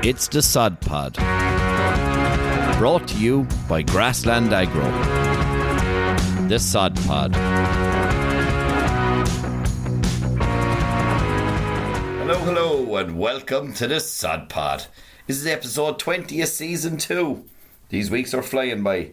It's the Sod Pod, brought to you by Grassland Agro. The Sod Pod. Hello, and welcome to the Sod Pod. This is episode 20 of season 2. These weeks are flying by.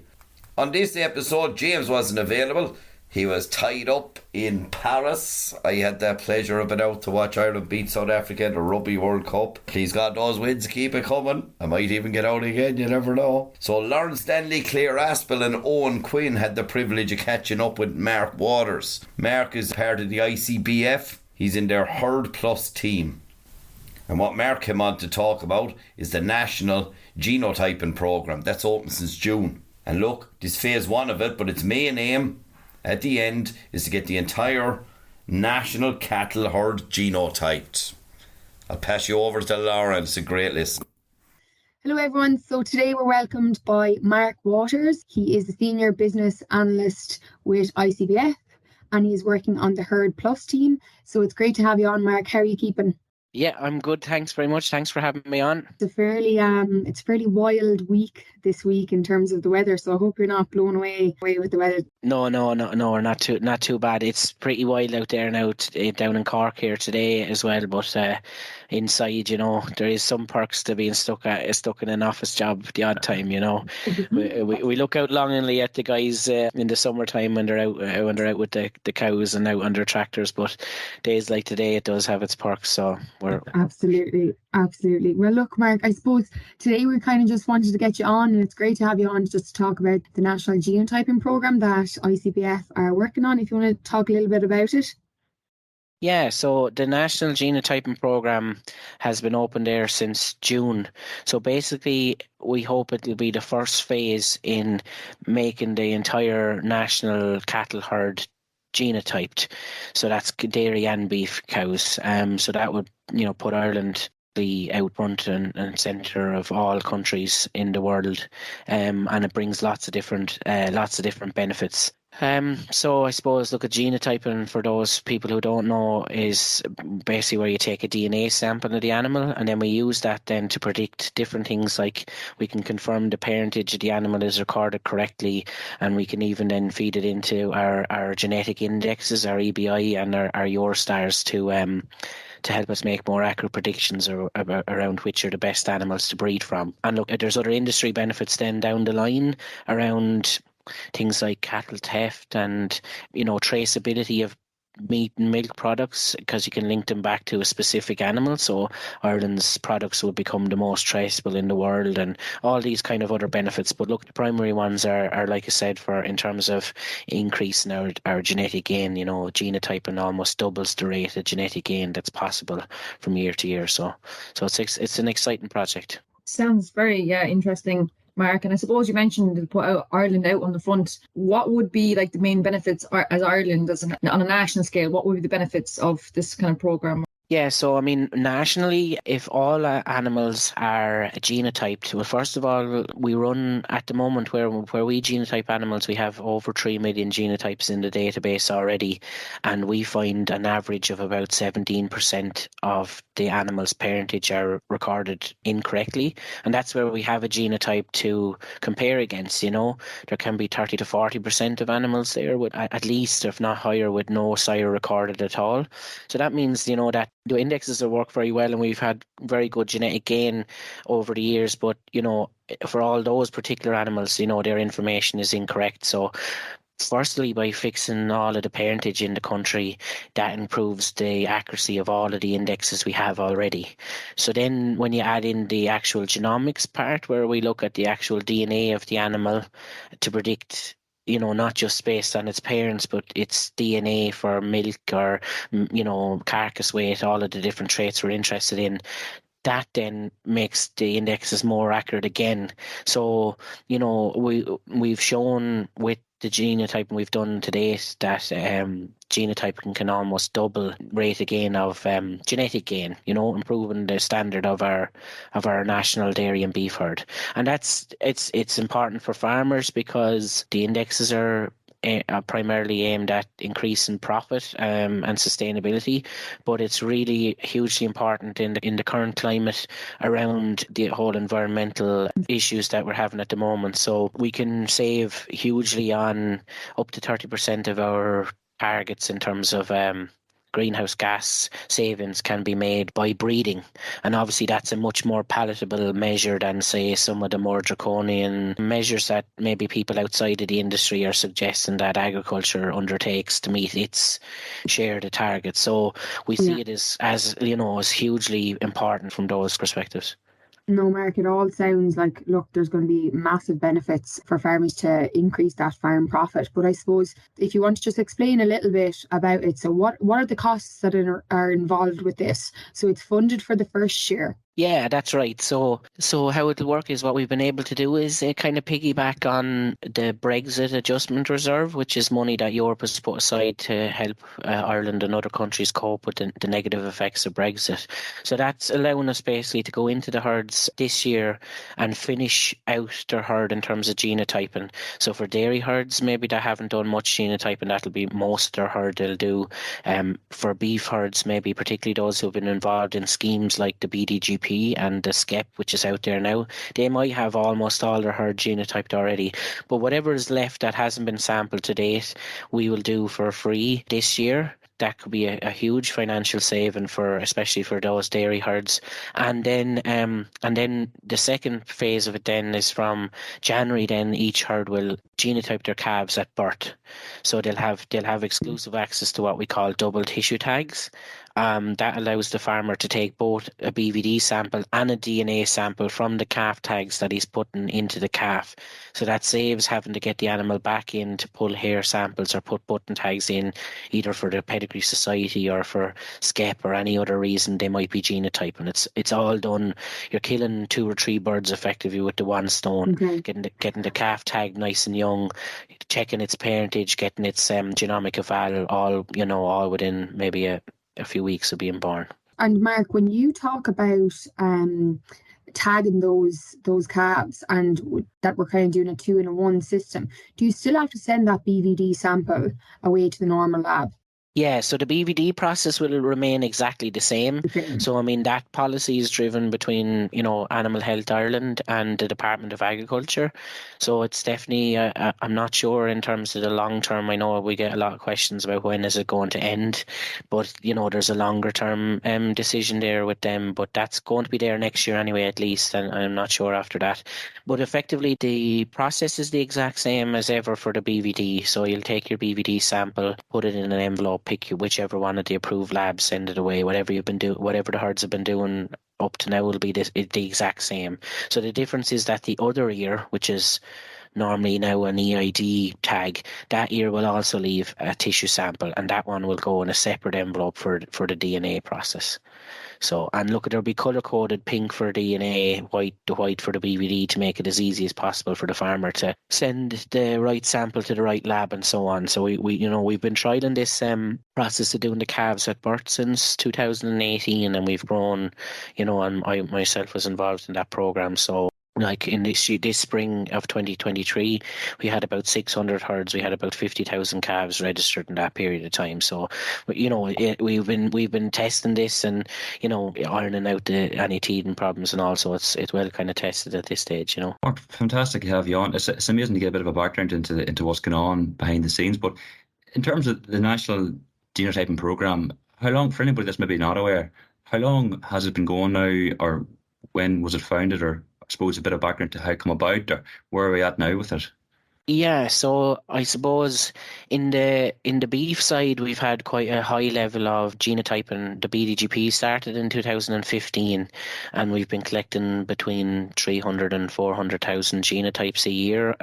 On this episode, James wasn't available. He was tied up in Paris. I had the pleasure of being out to watch Ireland beat South Africa in the Rugby World Cup. Please God, those wins keep it coming. I might even get out again, you never know. So Lauren Stanley, Claire Aspel and Eoin Quinn had the privilege of catching up with Mark Waters. Mark is part of the ICBF. He's in their Herd Plus team. And what Mark came on to talk about is the National Genotyping Programme. That's open since June. And look, this phase 1 of it, but its main aim at the end is to get the entire national cattle herd genotyped. I'll pass you over to Lauren. It's a great listen. Hello everyone. So today we're welcomed by Mark Waters. He is a senior business analyst with ICBF and he's working on the Herd Plus team. So it's great to have you on, Mark. How are you keeping? Yeah, I'm good. Thanks very much. Thanks for having me on. It's a fairly wild week this week in terms of the weather. So I hope you're not blown away with the weather. No, we're not too bad. It's pretty wild out there now, down in Cork here today as well. But inside, there is some perks to being stuck in an office job the odd time. We look out longingly at the guys in the summertime when they're out with the cows and out on their tractors. But days like today, it does have its perks. So we're absolutely. Well, look, Mark, I suppose today we kind of just wanted to get you on, and it's great to have you on just to talk about the National Genotyping Programme that ICBF are working on. If you want to talk a little bit about it. Yeah, so the National Genotyping Programme has been open there since June. So basically, we hope it will be the first phase in making the entire national cattle herd genotyped. So that's dairy and beef cows. So that would, put Ireland the out front and centre of all countries in the world, and it brings lots of different benefits. So I suppose, look, at genotyping, for those people who don't know, is basically where you take a DNA sample of the animal and then we use that then to predict different things, like we can confirm the parentage of the animal is recorded correctly, and we can even then feed it into our genetic indexes, our EBI and our Eurostars to help us make more accurate predictions around which are the best animals to breed from. And look, there's other industry benefits then down the line around things like cattle theft and, traceability of meat and milk products, because you can link them back to a specific animal. So Ireland's products will become the most traceable in the world, and all these kind of other benefits. But look, the primary ones are like I said, for in terms of increasing our genetic gain. Genotyping almost doubles the rate of genetic gain that's possible from year to year. So it's an exciting project. Sounds very interesting, Mark. And I suppose you mentioned to put Ireland out on the front. What would be like the main benefits as Ireland on a national scale? What would be the benefits of this kind of programme? Yeah, so nationally, if all animals are genotyped, well, first of all, we run at the moment where we genotype animals, we have over 3 million genotypes in the database already, and we find an average of about 17% of the animal's parentage are recorded incorrectly, and that's where we have a genotype to compare against. There can be 30 to 40% of animals there with at least, if not higher, with no sire recorded at all. So that means, that the indexes will work very well, and we've had very good genetic gain over the years. But, for all those particular animals, their information is incorrect. So firstly, by fixing all of the parentage in the country, that improves the accuracy of all of the indexes we have already. So then when you add in the actual genomics part, where we look at the actual DNA of the animal to predict, not just based on its parents, but its DNA for milk or, carcass weight, all of the different traits we're interested in, that then makes the indexes more accurate again. So, we've shown with the genotyping we've done to date that genotyping can almost double rate of gain of genetic gain, improving the standard of our national dairy and beef herd. And it's important for farmers because the indexes are primarily aimed at increasing profit and sustainability, but it's really hugely important in the current climate around the whole environmental issues that we're having at the moment. So we can save hugely on up to 30% of our targets in terms of greenhouse gas savings can be made by breeding, and obviously that's a much more palatable measure than, say, some of the more draconian measures that maybe people outside of the industry are suggesting that agriculture undertakes to meet its share of the target. So we see it as hugely important from those perspectives. No, Mark, it all sounds like, look, there's going to be massive benefits for farmers to increase that farm profit. But I suppose if you want to just explain a little bit about it. So what are the costs that are involved with this? So it's funded for the first year. Yeah, that's right. So how it'll work is what we've been able to do is kind of piggyback on the Brexit Adjustment Reserve, which is money that Europe has put aside to help Ireland and other countries cope with the negative effects of Brexit. So that's allowing us basically to go into the herds this year and finish out their herd in terms of genotyping. So for dairy herds, maybe that haven't done much genotyping, that'll be most of their herd they'll do. For beef herds, maybe particularly those who've been involved in schemes like the BDGP and the SCEP, which is out there now, they might have almost all their herd genotyped already. But whatever is left that hasn't been sampled to date, we will do for free this year. That could be a huge financial saving especially for those dairy herds. And then the second phase of it then is from January. Then each herd will genotype their calves at birth, so they'll have exclusive access to what we call double tissue tags. That allows the farmer to take both a BVD sample and a DNA sample from the calf tags that he's putting into the calf. So that saves having to get the animal back in to pull hair samples or put button tags in, either for the Pedigree Society or for SCEP or any other reason they might be genotyping. It's all done. You're killing 2 or 3 birds effectively with the one stone. Okay. Getting the calf tag nice and young, checking its parentage, getting its genomic eval, all within maybe a few weeks of being born. And Mark, when you talk about tagging those calves and that we're kind of doing a 2-in-1 system, do you still have to send that BVD sample away to the normal lab? Yeah, so the BVD process will remain exactly the same. Okay. So, I mean, that policy is driven between, Animal Health Ireland and the Department of Agriculture. So it's definitely, I'm not sure in terms of the long term. I know we get a lot of questions about when is it going to end, but, there's a longer term decision there with them, but that's going to be there next year anyway, at least, and I'm not sure after that. But effectively, the process is the exact same as ever for the BVD. So you'll take your BVD sample, put it in an envelope, pick whichever one of the approved labs, send it away. Whatever the herds have been doing up to now will be the exact same. So the difference is that the other ear, which is normally now an EID tag, that ear will also leave a tissue sample, and that one will go in a separate envelope for the DNA process. So, and look, there'll be color-coded pink for DNA, white for the BVD, to make it as easy as possible for the farmer to send the right sample to the right lab and so on. So we've been trialing this process of doing the calves at birth since 2018, and we've grown, and I myself was involved in that program. So, like in this spring of 2023, we had about 600 herds. We had about 50,000 calves registered in that period of time. So, we've been testing this and ironing out any teething problems, and also it's well kind of tested at this stage. Mark, fantastic to have you on. It's amazing to get a bit of a background into what's going on behind the scenes. But in terms of the National Genotyping Programme, how long, for anybody that's maybe not aware, how long has it been going now, or when was it founded, or I suppose a bit of background to how it come about, or where are we at now with it? Yeah, so I suppose in the beef side, we've had quite a high level of genotyping. The BDGP started in 2015, and we've been collecting between 300 and 400,000 genotypes a year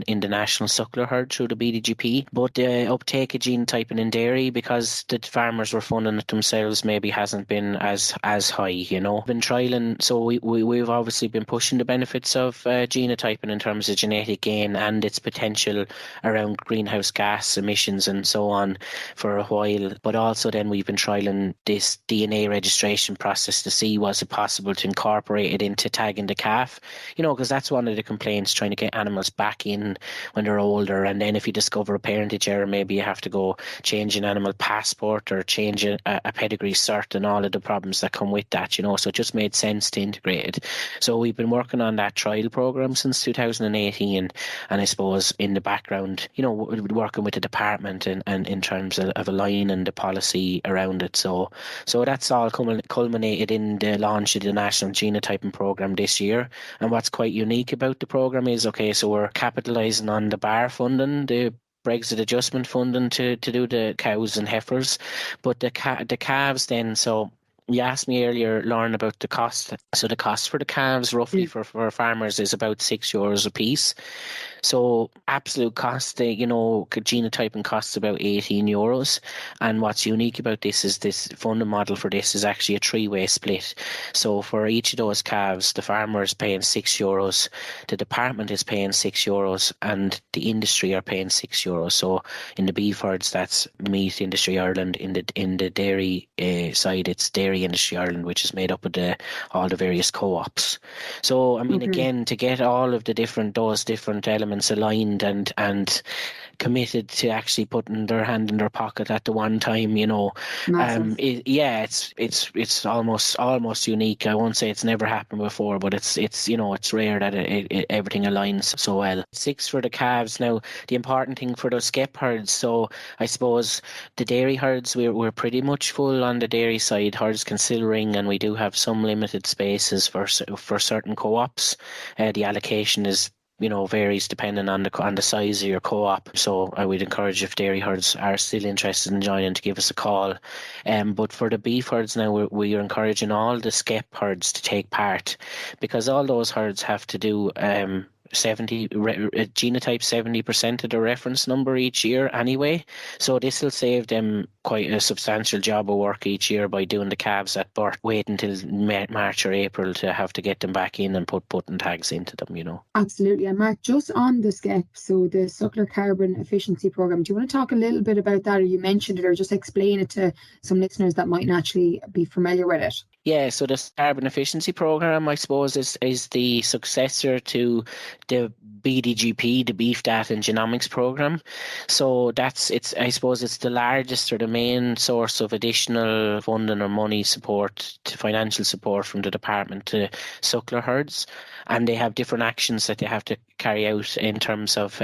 in the national suckler herd through the BDGP. But the uptake of genotyping in dairy, because the farmers were funding it themselves, maybe hasn't been as high. Been trialing, so we've obviously been pushing the benefits of genotyping in terms of genetic gain and its potential potential around greenhouse gas emissions and so on for a while. But also then we've been trialling this DNA registration process to see was it possible to incorporate it into tagging the calf, because that's one of the complaints, trying to get animals back in when they're older. And then if you discover a parentage error, maybe you have to go change an animal passport or change a pedigree cert and all of the problems that come with that, so it just made sense to integrate it. So we've been working on that trial program since 2018, and I suppose in the background, working with the department and in terms of aligning the policy around it. So that's all culminated in the launch of the National Genotyping Programme this year. And what's quite unique about the programme is, so we're capitalising on the BAR funding, the Brexit adjustment funding to do the cows and heifers, but the calves then, so you asked me earlier, Lauren, about the cost. So the cost for the calves roughly for farmers is about €6 a piece. So absolute cost, genotyping costs about €18. And what's unique about this is this funding model for this is actually a three-way split. So for each of those calves, the farmer is paying €6, the department is paying €6, and the industry are paying €6. So in the beef herds, that's Meat Industry Ireland. In the dairy side, it's Dairy Industry Ireland, which is made up of all the various co-ops. So I mean, again, to get all of those different elements aligned and committed to actually putting their hand in their pocket at the one time, it's almost unique. I won't say it's never happened before, but it's rare that everything aligns so well. 6 for the calves. Now, the important thing for those skep herds, so I suppose the dairy herds, we're pretty much full on the dairy side. Herds can still ring, and we do have some limited spaces for certain co-ops. The allocation is varies depending on the size of your co-op. So I would encourage, if dairy herds are still interested in joining, to give us a call. But for the beef herds now, we are encouraging all the skep herds to take part, because all those herds have to do genotype 70% of the reference number each year anyway. So this will save them quite a substantial job of work each year by doing the calves at birth, wait until March or April to have to get them back in and put button tags into them, Absolutely. And Mark, just on the SCEP, so the Suckler Carbon Efficiency Programme, do you want to talk a little bit about that, or you mentioned it, or just explain it to some listeners that might not actually be familiar with it? Yeah, so the Carbon Efficiency Programme, I suppose, is the successor to the BDGP, the Beef Data and Genomics Programme. So I suppose it's the largest or the main source of additional funding or money support, to financial support from the department to suckler herds. And they have different actions that they have to carry out in terms of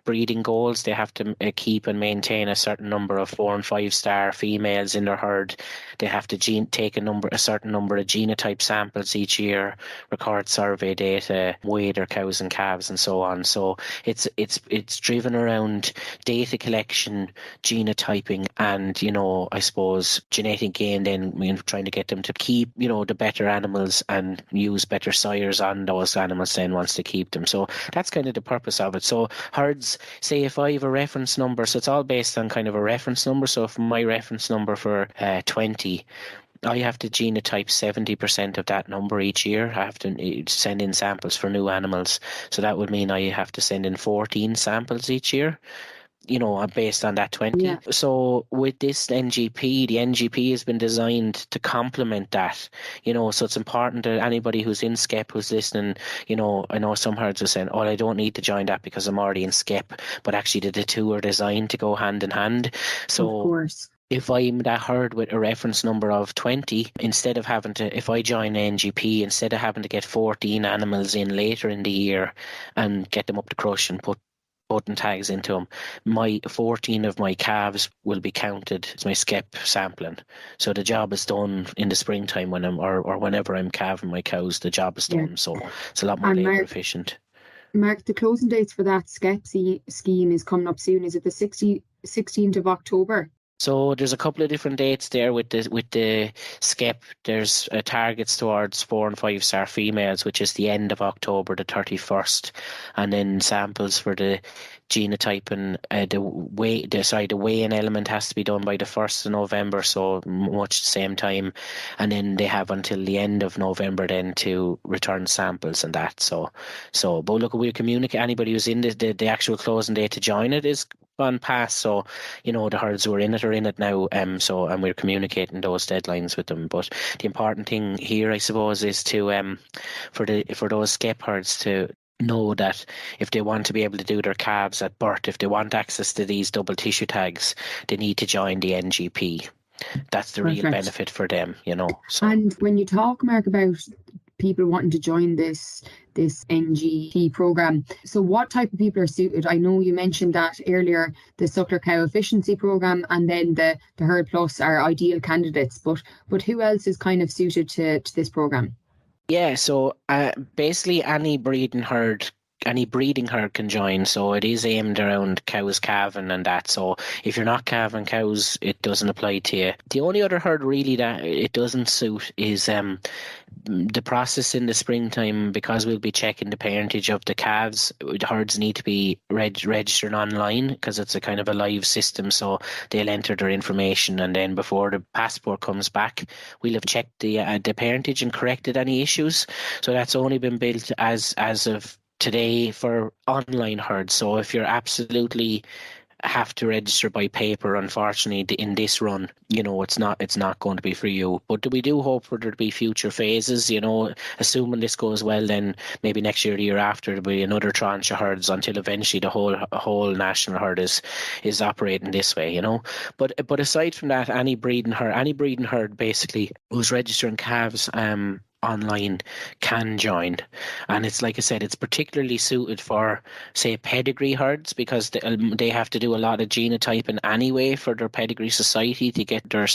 breeding goals. They have to keep and maintain a certain number of 4- and 5-star females in their herd. They have to take a certain number of genotype samples each year, record survey data, weigh their cows and calves, and so on. So it's driven around data collection, genotyping, and I suppose genetic gain. Then trying to get them to keep the better animals and use better sires on those animals then once they keep them. So that's kind of the purpose of it. So herds, say if I have a reference number, so it's all based on kind of a reference number. So if my reference number for 20, I have to genotype 70% of that number each year. I have to send in samples for new animals. So that would mean I have to send in 14 samples each year, based on that 20. Yeah. So with this NGP, the NGP has been designed to complement that, so it's important that anybody who's in SCEP who's listening, I know some herds are saying, I don't need to join that because I'm already in SCEP, but actually the two are designed to go hand in hand. So of course, if I'm that herd with a reference number of 20, instead of having to, if I join NGP, instead of having to get 14 animals in later in the year and get them up to crush and put button tags into them, my 14 of my calves will be counted as my SCEP sampling. So the job is done in the springtime when or whenever I'm calving my cows, the job is done. So it's a lot more labour efficient. Mark, the closing dates for that SCEP scheme is coming up soon. Is it the 16th of October? So there's a couple of different dates there with the skep. There's targets towards 4 and 5 star females, which is the end of October the 31st, and then samples for the genotyping. The weigh-in element has to be done by the 1st of November, so much the same time, and then they have until the end of November then to return samples and that. So but look, we'll communicate. Anybody who's in the actual closing date to join it is gone past, so the herds who are in it now, and we're communicating those deadlines with them. But the important thing here, I suppose, is to for those skep herds to know that if they want to be able to do their calves at birth, if they want access to these double tissue tags, they need to join the NGP. That's the real benefit for them, So. And when you talk, Mark, about people wanting to join this NGP program, so what type of people are suited? I know you mentioned that earlier, the suckler cow efficiency program and then the herd plus are ideal candidates, but who else is kind of suited to this program? Yeah, so basically any breeding herd can join. So it is aimed around cows calving and that. So if you're not calving cows, it doesn't apply to you. The only other herd really that it doesn't suit is the process in the springtime, because we'll be checking the parentage of the calves. The herds need to be registered online because it's a kind of a live system. So they'll enter their information, and then before the passport comes back, we'll have checked the parentage and corrected any issues. So that's only been built as of today for online herds. So if you're absolutely have to register by paper, unfortunately, in this run, it's not going to be for you. But we do hope for there to be future phases, assuming this goes well, then maybe next year, the year after, there'll be another tranche of herds until eventually the whole national herd is operating this way, But aside from that, any breeding herd basically who's registering calves online can join. And it's like I said, it's particularly suited for, say, pedigree herds, because they have to do a lot of genotyping anyway for their pedigree society to get their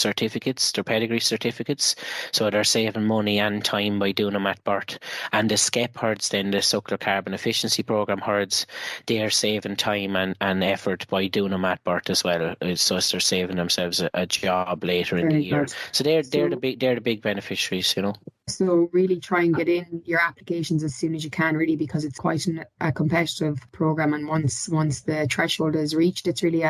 pedigree certificates. So they're saving money and time by doing them at birth. And the skep herds, then the suckler carbon efficiency program herds, they are saving time and effort by doing them at birth as well. So they're saving themselves a job later in the year. So they're the big beneficiaries, So really try and get in your applications as soon as you can, really, because it's quite a competitive program, and once the threshold is reached, it's really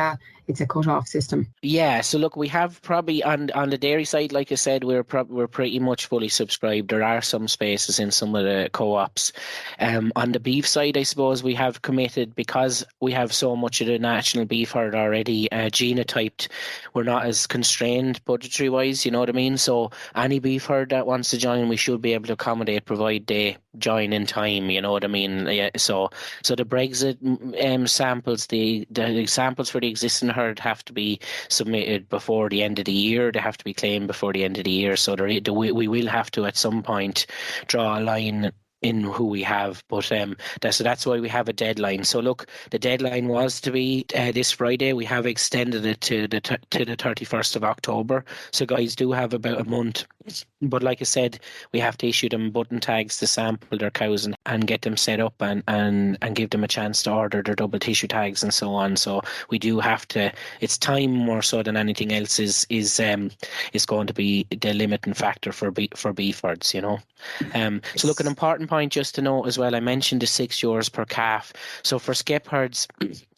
it's a cut-off system. Yeah, so look, we have probably on the dairy side, like I said, we're pretty much fully subscribed. There are some spaces in some of the co-ops. On the beef side, I suppose we have committed, because we have so much of the national beef herd already genotyped. We're not as constrained budgetary-wise, you know what I mean? So any beef herd that wants to join, we should be able to accommodate, provided they join in time, you know what I mean? Yeah. So the Brexit samples, the samples for the existing herd have to be submitted before the end of the year. They have to be claimed before the end of the year. So we will have to at some point draw a line in who we have, but that's why we have a deadline. So look, the deadline was to be this Friday. We have extended it to the 31st of October. So guys do have about a month. But like I said, we have to issue them button tags to sample their cows and get them set up and give them a chance to order their double tissue tags and so on. So we do have to. It's time more so than anything else is going to be the limiting factor for beef herds, So look, an important point just to note as well, I mentioned the €6 per calf. So for skep herds,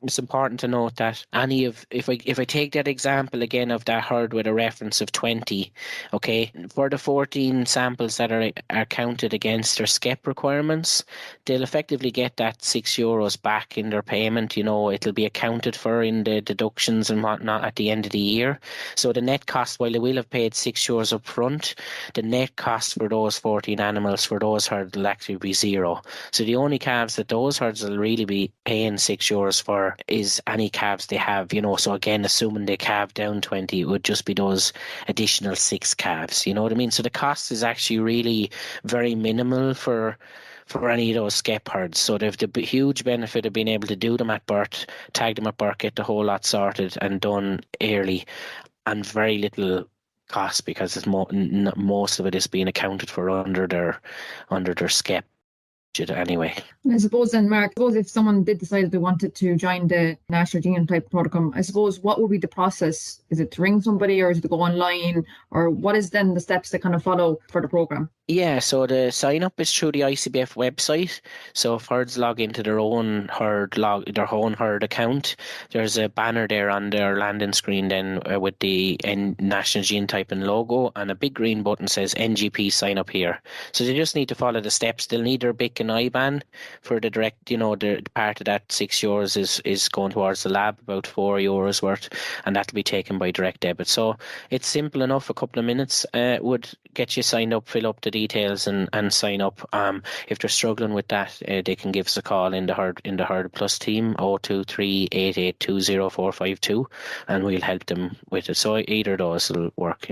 it's important to note that if I take that example again of that herd with a reference of 20, okay, for the 14 samples that are counted against their skep requirements, they'll effectively get that €6 back in their payment. It'll be accounted for in the deductions and whatnot at the end of the year. So the net cost, while they will have paid €6 up front, the net cost for those 14 animals for those herds will actually be zero. So the only calves that those herds will really be paying €6 for is any calves they have, So again, assuming they calve down 20, it would just be those additional 6 calves, you know what I mean? So the cost is actually really very minimal for any of those skep herds. So they've the huge benefit of being able to do them at birth, tag them at birth, get the whole lot sorted and done early, and very little cost, because it's most of it is being accounted for under their skep. it anyway. And I suppose then, Mark, if someone did decide they wanted to join the National Genotype Protocol, I suppose what would be the process? Is it to ring somebody, or is it to go online, or what is then the steps to kind of follow for the program? Yeah, so the sign up is through the ICBF website. So if herds log into their own herd account, there's a banner there on their landing screen then with the National Genotyping logo, and a big green button says NGP sign up here. So they just need to follow the steps. They'll need their BIC and IBAN for the direct, the part of that €6 is going towards the lab, about €4 worth, and that'll be taken by direct debit. So it's simple enough. A couple of minutes would get you signed up, fill up the details and sign up. If they're struggling with that, they can give us a call in the Herd Plus team, 023 8820 452, and we'll help them with it. So either of those will work,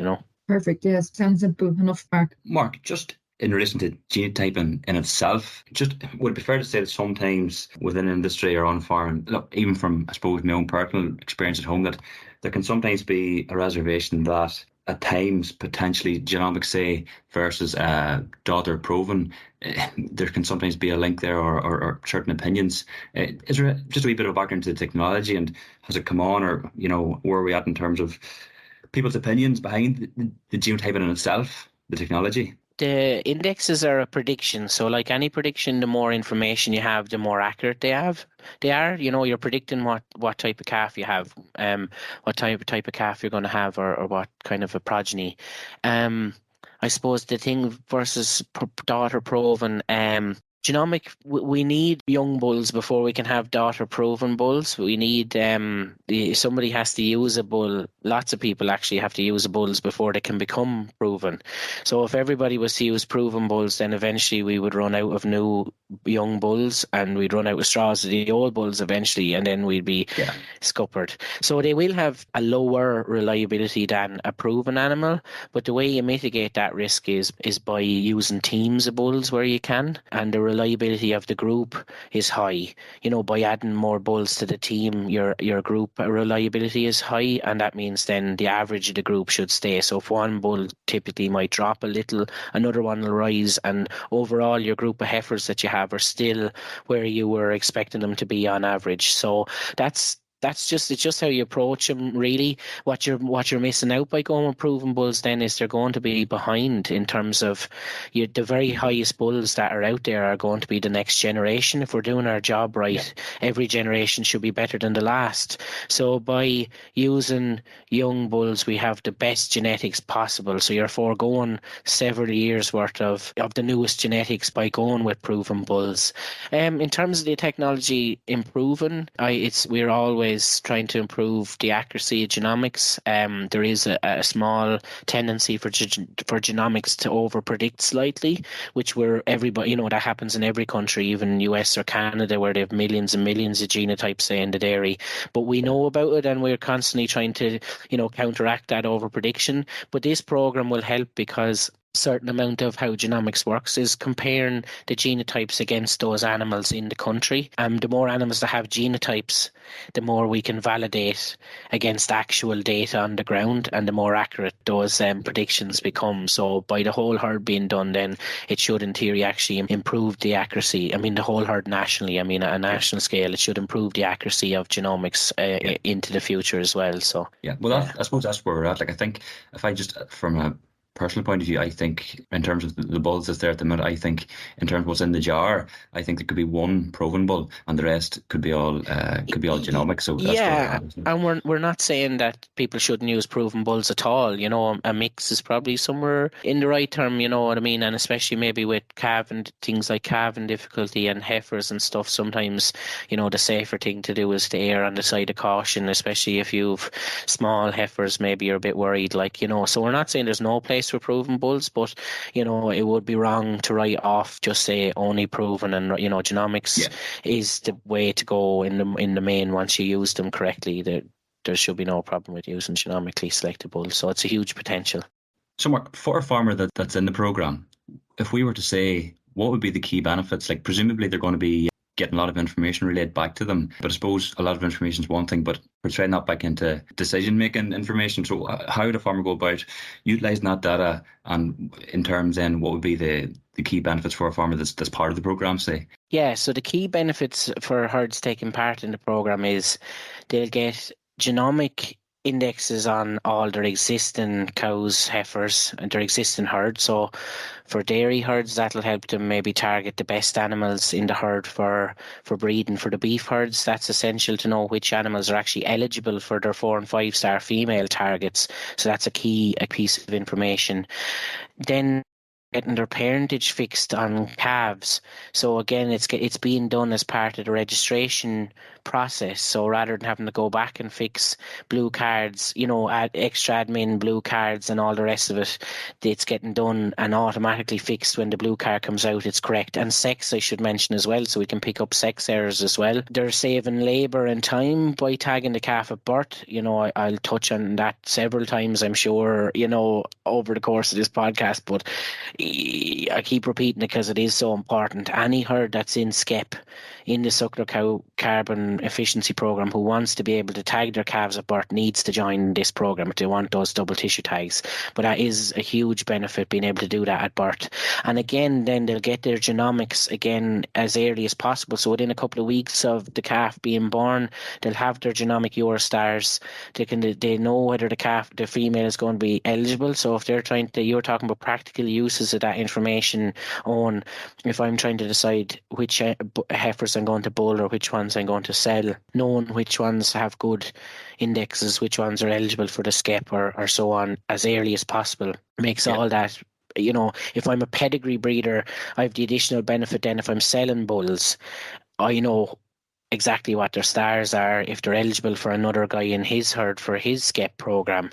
Perfect. Yes, sounds simple enough, Mark. Mark, just in relation to genotyping in itself, just would it be fair to say that sometimes within industry or on farm, look, even from, I suppose, my own personal experience at home, that there can sometimes be a reservation that at times potentially genomics, say, versus daughter proven, there can sometimes be a link there or certain opinions. Is there just a wee bit of a background to the technology, and has it come on, or where are we at in terms of people's opinions behind the genotyping in itself, the technology? The indexes are a prediction. So like any prediction, the more information you have, the more accurate they are. You're predicting what type of calf you have, what type of calf you're going to have, or what kind of a progeny. I suppose the thing versus daughter proven, genomic, we need young bulls before we can have daughter proven bulls. We need somebody has to use a bull. Lots of people actually have to use bulls before they can become proven. So if everybody was to use proven bulls, then eventually we would run out of new young bulls, and we'd run out of straws of the old bulls eventually, and then we'd be scuppered. So they will have a lower reliability than a proven animal, but the way you mitigate that risk is by using teams of bulls where you can, and the reliability of the group is high. By adding more bulls to the team, your group reliability is high, and that means then the average of the group should stay. So if one bull typically might drop a little, another one will rise, and overall your group of heifers that you have are still where you were expecting them to be on average. So it's just how you approach them, really. What you're missing out by going with proven bulls then is they're going to be behind in terms of the very highest bulls that are out there are going to be the next generation. If we're doing our job right, every generation should be better than the last. So by using young bulls, we have the best genetics possible. So you're foregoing several years worth of the newest genetics by going with proven bulls. In terms of the technology improving, we're always trying to improve the accuracy of genomics. There is a small tendency for genomics to over-predict slightly, which everybody, that happens in every country, even US or Canada, where they have millions and millions of genotypes, say, in the dairy. But we know about it, and we're constantly trying to, counteract that over-prediction. But this program will help because certain amount of how genomics works is comparing the genotypes against those animals in the country. The more animals that have genotypes, the more we can validate against actual data on the ground, and the more accurate those predictions become. So by the whole herd being done, then it should in theory actually improve the accuracy. I mean, the whole herd nationally, at a national scale, it should improve the accuracy of genomics into the future as well. So I suppose that's where we're at. Like, I think if I just from a personal point of view, I think in terms of the bulls that's there at the minute, I think in terms of what's in the jar, I think there could be one proven bull and the rest could be all genomic. So that's and we're not saying that people shouldn't use proven bulls at all. A mix is probably somewhere in the right term. You know what I mean? And especially maybe with calving, things like calving difficulty and heifers and stuff. Sometimes the safer thing to do is to err on the side of caution, especially if you've small heifers. Maybe you're a bit worried, So we're not saying there's no place for proven bulls, but it would be wrong to write off just say only proven, and genomics is the way to go in the main. Once you use them correctly, there should be no problem with using genomically selected bulls. So it's a huge potential. So Mark, for a farmer that's in the program, if we were to say what would be the key benefits, like presumably they're going to be getting a lot of information relayed back to them. But I suppose a lot of information is one thing, but portraying that back into decision-making information. So how would a farmer go about utilising that data, and in terms then what would be the key benefits for a farmer that's part of the programme, say? Yeah, so the key benefits for herds taking part in the programme is they'll get genomic indexes on all their existing cows, heifers, and their existing herd. So for dairy herds, that'll help them maybe target the best animals in the herd for breeding. For the beef herds, that's essential to know which animals are actually eligible for their 4 and 5 star female targets. So that's a piece of information. Then getting their parentage fixed on calves. So again, it's being done as part of the registration process. So rather than having to go back and fix blue cards, add extra admin, blue cards and all the rest of it, it's getting done and automatically fixed when the blue card comes out, it's correct. And sex, I should mention as well, so we can pick up sex errors as well. They're saving labour and time by tagging the calf at birth. I'll touch on that several times, I'm sure, over the course of this podcast, but I keep repeating it because it is so important. Any herd that's in SCEP, in the suckler cow carbon efficiency program, who wants to be able to tag their calves at birth needs to join this program if they want those double tissue tags. But that is a huge benefit, being able to do that at birth. And again, then they'll get their genomics again as early as possible. So within a couple of weeks of the calf being born, they'll have their genomic Eurostars. They know whether the female is going to be eligible. So if they're you're talking about practical uses of that information on, if I'm trying to decide which heifers I'm going to bull or which ones I'm going to sell, knowing which ones have good indexes, which ones are eligible for the SCEP or so on as early as possible, makes all that. If I'm a pedigree breeder, I have the additional benefit then if I'm selling bulls, I know exactly what their stars are, if they're eligible for another guy in his herd for his SCEP program,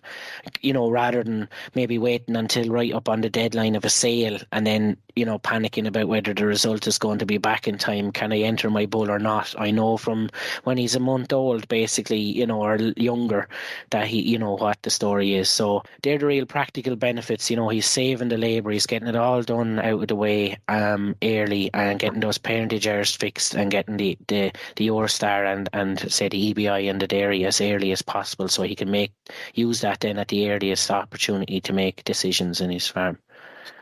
rather than maybe waiting until right up on the deadline of a sale and then, panicking about whether the result is going to be back in time. Can I enter my bull or not? I know from when he's a month old, basically, or younger, that he, what the story is. So they're the real practical benefits. He's saving the labour, he's getting it all done out of the way early, and getting those parentage errors fixed, and getting the Eurostar and say the EBI and the dairy as early as possible, so he can use that then at the earliest opportunity to make decisions in his farm.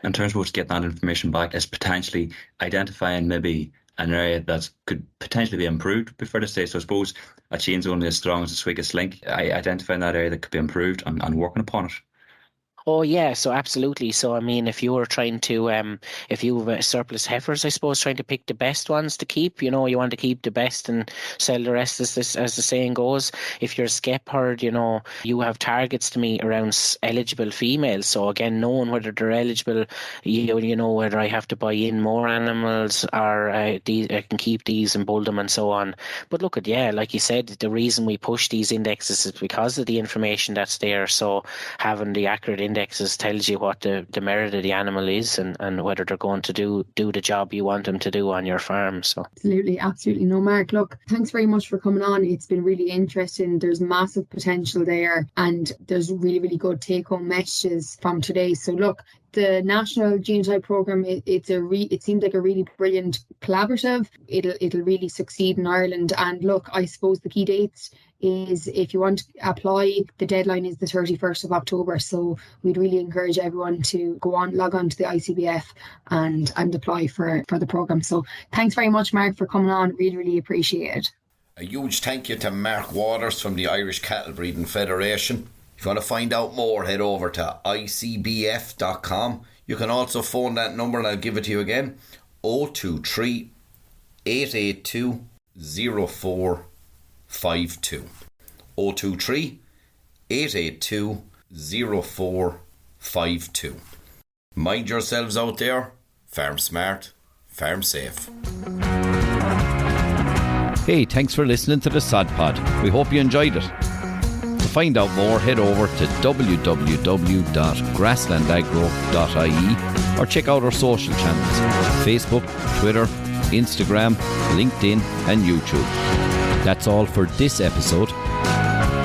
In terms of getting that information back, is potentially identifying maybe an area that could potentially be improved before the stage. So I suppose a chain's only as strong as its weakest link. Identifying that area that could be improved and working upon it. Oh yeah, so absolutely. So I mean, if you were trying to, if you have surplus heifers, I suppose, trying to pick the best ones to keep, you want to keep the best and sell the rest, as the saying goes. If you're a SCEP herd, you have targets to meet around eligible females. So again, knowing whether they're eligible, you know whether I have to buy in more animals or I can keep these and bull them and so on. But look like you said, the reason we push these indexes is because of the information that's there. So having the accurate indexes tells you what the merit of the animal is and whether they're going to do the job you want them to do on your farm. So absolutely. No, Mark, look, thanks very much for coming on. It's been really interesting. There's massive potential there, and there's really, really good take-home messages from today. So look, the National Genotype Programme, it seems like a really brilliant collaborative. It'll really succeed in Ireland. And look, I suppose the key dates is, if you want to apply, the deadline is the 31st of October. So we'd really encourage everyone to log on to the ICBF and apply for the programme. So thanks very much, Mark, for coming on. Really, really appreciate it. A huge thank you to Mark Waters from the Irish Cattle Breeding Federation. If you want to find out more, head over to icbf.com. You can also phone that number, and I'll give it to you again, 023 882 0452. 023 882 0452. Mind yourselves out there. Farm smart, farm safe. Hey, thanks for listening to the Sod Pod. We hope you enjoyed it. To find out more, head over to www.grasslandagro.ie or check out our social channels: Facebook, Twitter, Instagram, LinkedIn and YouTube. That's all for this episode.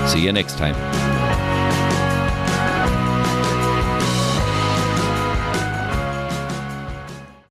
See you next time.